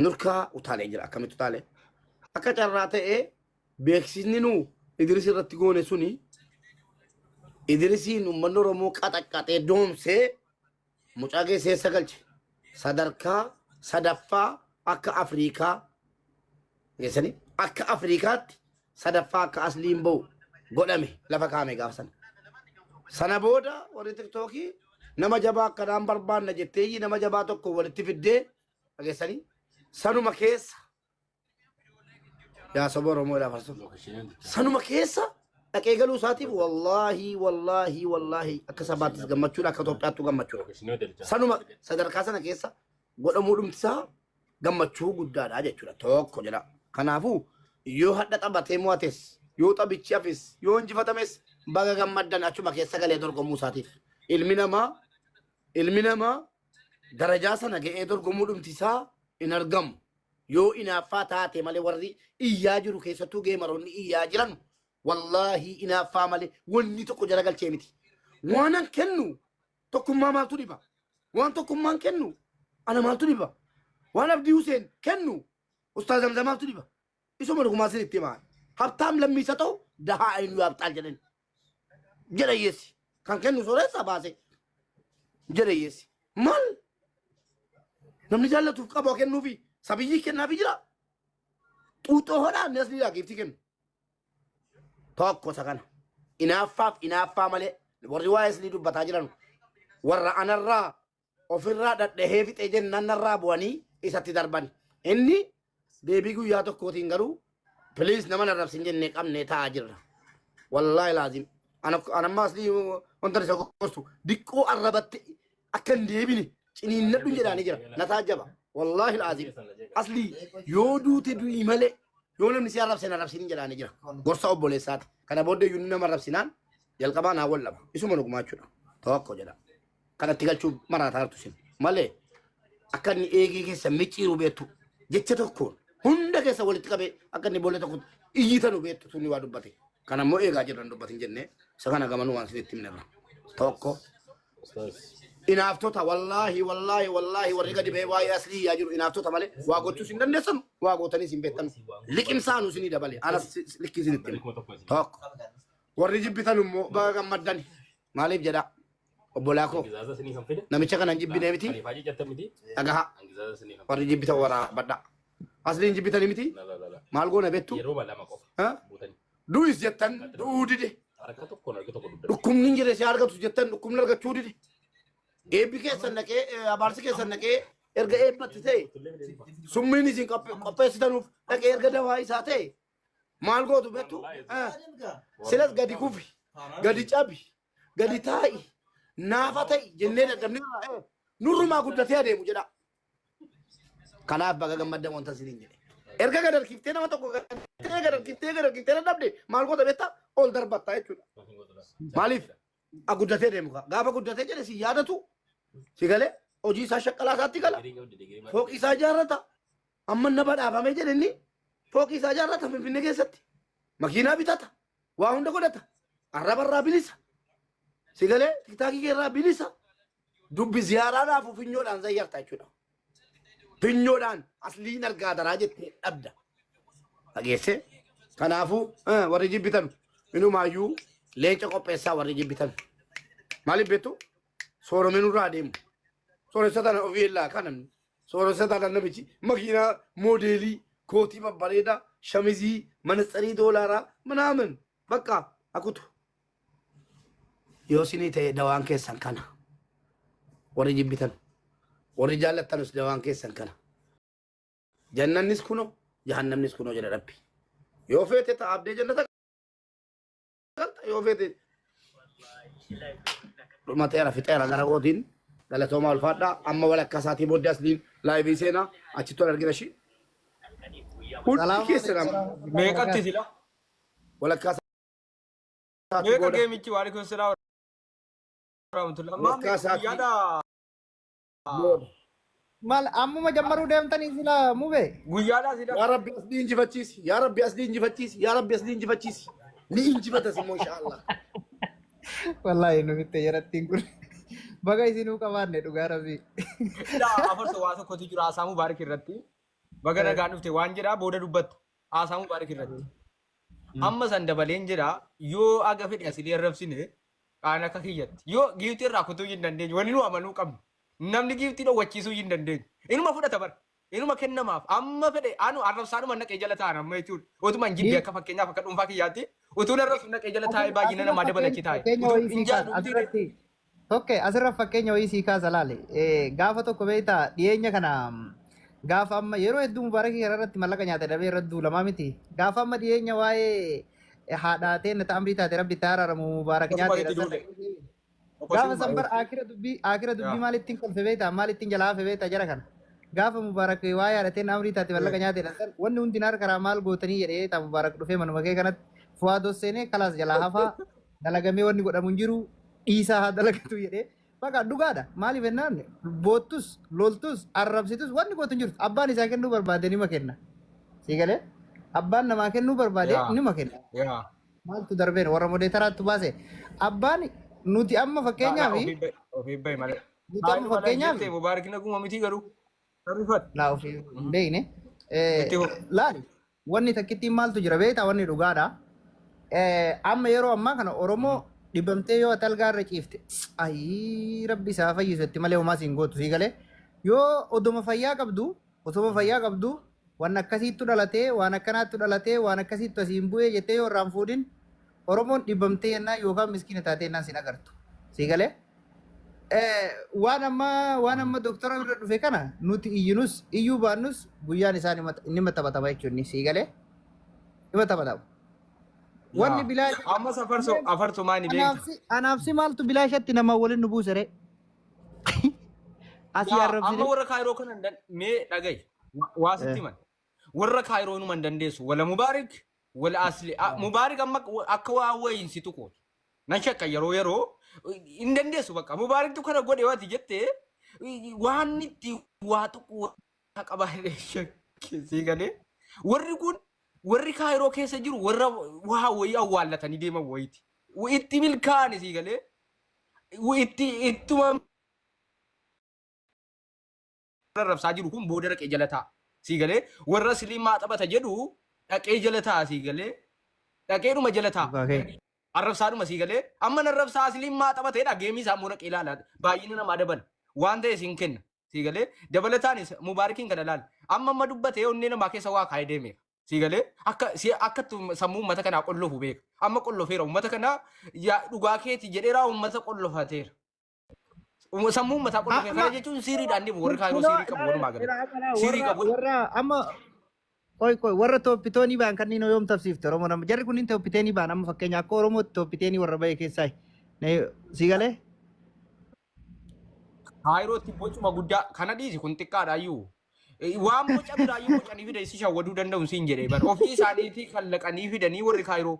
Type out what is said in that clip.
nurkaa utaalee jira akkamitti utaalee akka carraa ta'ee beeksisni nu Idrisii irratti goone suni Idrisiin uummanni Oromoo qaxaqqaxee doomsee mucaa geessee sagalche sadarkaa sadaffaa akka Afrikaa geessanii akka Afrikaatti sadaffaa akka asliin ba'u godhame lafa kaame gaafsan sana booda warri tiktookii nama jabaa akkanaan barbaanna jetteeyyi nama jabaa tokko walitti fiddee dhageessanii sanuma keessa yaa saba Oromoo laafarsu sanuma keessa dhaqee galuu isaatiif wallaahi akka sabaattis gammachuudha akka Itoophiyaattu gammachuudha sanuma sadarkaa sana keessa godhamuu dhumtisaa gammachuu guddaadha jechuudha tokko jedha kanaafuu yoo hadha taphatee mo'ates yoo taphichi hafes yoo injifatames baga gammaddan achuma keessa galee dorgomuu isaatiif ilmi namaa darajaa sana ga'ee dorgomuu dhumtisaa in argamu yoo inaaffaa taate malee warri iyyaa jiru keessattuu geemaroonni iyyaa jiran wallaahi inaaffaa malee wanni tokko jala galchee miti waan an kennu tokkummaa maaltu dhiba waan tokkummaan kennu ana maaltu dhiba waan Abdii Huseen kennu Ustaaz Zamzam maaltu dhiba isuma dhugumaa sin itti himaa habtaam lammiisa ta'u dahaa ayinuu yaabxaal jedhan jedhayyeessi kan kennu sooressa baase jedhayyeessi maal namni jaallatuuf qaboo kennuufi sabiyyii kennaafi jira xuuxoo hodhaa inni asli giftii kennu tokko isa kana inaaffaa malee warri waa'ee asli dubbataa jiran warra anarraa ofirraa dhadhahee fixee jennanarraa bu'anii isatti darban inni deebii guyyaa tokkootiin garuu piliis nama narrabsin jennee qabnee taa'aa jirra wallaahi laazim anammaa asli wanta isa gostu diqqoo arrabatte akka hin deebine ciniinnadhu jedhaanii jira na taajjaba wallaahi laazim asli yoo duute du'i malee yoo namni si arrabse narrabsin jedhaanii jira gorsa obboleessaati kana booddee yuuni nama arrabsinaan jalqabaa naa wallaba isuma dhugumaachuudha tokko jedha kanatti galchuu maraataa hartu sin malee akka inni eegii keessa micciiru beektu jecha tokkoon hunda keessa walitti qabee akka inni boolle tokko iyyitanu beektu sunni waa dubbate kana immoo eegaa jirran dubbatin jennee isa kana gamanuu waan sitti himnerra tokko inaaftota wallaahi warri gadi ba'ee waa'ee aslii yaa jiru inaaftota malee waa gochuus hin dandeessanu waa gootaniis hin beektan liqimsaanuu sinii dabale anas likkii sinitti himu tokko warri jibbitan immoo baga gammaddan maaliif jedha obbolaa koo namicha kana hin jibbinee miti dhagaha warri jibbitan waraabadha asliin jibbitanii miti maal goona beektu du'is jettan du'uu dide dhukkubni hin jirre si argatu jettan dhukkubni argachuu dide eebbi keessan naqee abaarsi keessan naqee erga eebbatti ta'e summiin isin qopheessitanuuf dhaqee erga dawaa isaa ta'e maal gootu beektu silas gadi kufi gadi cabi gadi taa'i naafa ta'i jennee dadhabnee nurrumaa guddatee adeemu jedha kanaaf baga gammaddan wanta siniin jedhe erga gadarkiftee nama tokko gadarkiftee dadhabde maal goota beekta ol darbatta jechuudha maaliif guddatee deemu gaafa guddatee jedhe si yaadatu si galee hojii isaa shaqqalaa isaatti gala fooqii isaa ijaarrata amma nama dhaabamee jedhe inni fooqii isaa ijaarrata Finfinnee keessatti makiinaa bitata waa hunda godhata arrabarraa bilisa si galee tiktaakii keerraa bilisa dubbi ziyaaraadhaaf finyoodhaan zayyarta jechuudha finyoodhaan asliin argaa daraa jettee dhabda dhageesse kanaafuu warri jibbitan inumaayyuu leenca qopheessaa warri jibbitan maaliif beektu sooromee nurraa deemu sooressatan ofii illaa kanan sooressatan namichi makiinaa moodeelii kootii babbareedaa shamizii manatsarii doolaaraa manaamin bakka akutu yoo sinii ta'e dawaan keessan kana warri jibbitan warri jaallattanis dawaan keessan kana jannannis kuno jahannamnis kuno jedha rabbi yoo feete ta'abdee jannata yoo feete dhumateera fixeera gara gootiin galatooma ulfaadhaa amma walakkaa isaatii booddee asliin laayivii seenaa achitti wal argina shi hundi keessan meeqatti sila walakkaa isaatii meeqa booda geemichi waan kun sila walakkaa isaatii booda mal ammuma jammaruu deemtanii sila mube guyyaadhaa sila yaa rabbi asliin injifachiisi yaa rabbi asliin injifachiisi yaa rabbi asliin injifachiisi ni injifatas immoo inshaallah wallahi nu bitte yarattiin kun baga isinuu qabaanne dhugaa rabbi sila afarsa waa tokkotu jira Asaamu Baarik irratti Bagana gaan dhufte waan jedhaa booda dubbatta. Haasaa Mubaarak irratti. Amma san dabaleen jedhaa yoo aga fedhe asii arrabsine kaan akka kiyyatti. Yoo giiftii irraa kutuu hin dandeenye waliin nu amanuu qabnu. Namni giiftii dhowwachiisuu hin dandeenye. Inuma fudhata bara. Inuma kennamaaf. Amma fedhe anu arrabsaanuma naqee jala taa'an amma jechuudha. Utuma hin jibbi akka fakkeenyaaf akka dhuunfaa kiyyaatti. Utuun arrabsu naqee jala taa'ee baay'ina namaa dabalachi taa'e. Oke, asirra fakkeenya wayii sii kaasa laale. Gaafa tokko beektaa dhiyeenya kana gaafa amma yeroo hedduu Mubaarakii irratti mallaqa nyaate dhabee irratti duulamaa miti. Gaafa amma dhiyeenya waa'ee haadhaatee na ta'amrii taate rabbi itti araaramu Mubaarak nyaate. Gaafa san bar akira dubbii maalittiin kolfe beektaa maalittiin jalaa hafe beektaa jara kana. Gaafa Mubaarak waa'ee haadhaatee na amrii taate mallaqa nyaate dhabsan wanni hundi naar karaa maal gootanii jedhee taa Mubaarak dhufee manuma kee kanatti fu'aadoo seenee kalaas jalaa hafaa dalagamee wanni godhamu hin jiru. Isa haa dalagatu jedhee bakka dhugaadha maaliif jennaan boottus loltus arrabsitus wanni gootu hin jirtu abbaan isaa kennuu barbaade nima kenna si galee abbaan namaa kennuu barbaade nima kenna maaltu darbeen warra modee taraatti baase abbaan nuti amma fakkeenyaaf nuti amma fakkeenyaaf Mubaarak naguma miti garuu laa ofii beekne laali wanni takkittiin maaltu jira beektaa wanni dhugaadha amma yeroo ammaa kana Oromoo dibamtee yoo talgaarra ciifte ayi rabbi isaa fayyisu itti malee homaa siin gootu sii galee yoo oduma fayyaa qabdu waan akkasiittu dhalatee waan akkanaattu dhalatee waan akkasiittu asiin bu'ee jettee yoo irraan fuudhin Oromoon dibamtee yennaa yookaan miskiina taatee yennaan siin agartu sii galee waan amma doktora irra dhufe kana nuti iyyuu baannus guyyaan isaa nima taphatama jechuun sii galee nima taphatama. Wanni bilaa amma afarsu maani beekta. Anaafsi maaltu bilaashatti nama waliin nu buusere. Asii arrabsine. Amma warra kaayiroo kana mee dhagayi waasitti man. Warra kaayiroo numa hin dandeessu wala Mubaarak wala Asli. Mubaarak amma akka waa wayiinsi tuqu. Nan shakka yeroo hin dandeessu bakka Mubaaraktu kana godhe waati jettee waan itti waa tuqu qaba sii galee warri kun. Warri kaayiroo keessa jiru warra waa wayii awwaallatanii deeman wayiiti. Itti milkaa'ani sii galee ittuma rabsaa jiru kun booda dhaqee jala taa'a sii galee warra siliimaa taphata jedhu dhaqee jala taa'a sii galee dhaqeedhuma jala taa'a. Arrabsaadhuma sii galee amma arrabsaa siliimaa taphateedha geemii isaa immoo dhaqee ilaala baay'ina namaa daban waan ta'e siin kenna sii galee dabalataanis Mubaarakiin kana ilaala amma dubbatee onnee namaa keessa waa kaayee deemeera. Sigalee akka sammuu uummata kanaa qollofu beeka. Amma qollofeera uummata kanaa dhugaa keeti jedheeraa uummata qollofateera. Sammuu uummataa qollofeera. Kana jechuun siriidhaan deemu warri kaayiroo sirii qabu walumaa gala. Sirii qabu. Warra amma warra tooppitoonii ba'an kanneen yoom tafsiifte Oromoo nama jarri kunniin tooppiteenii ba'an amma fakkeenya akka Oromootti tooppiteenii warra ba'e keessaa sigalee. Kaayirootti bocuma guddaa kana dhiisi kun xiqqaadhaayyuu. Waan boca biraayyuu bocanii fida isi shawwaduu danda'u siin jedhee bara ofii isaaniitii kallaqanii fidanii warri kaayiroo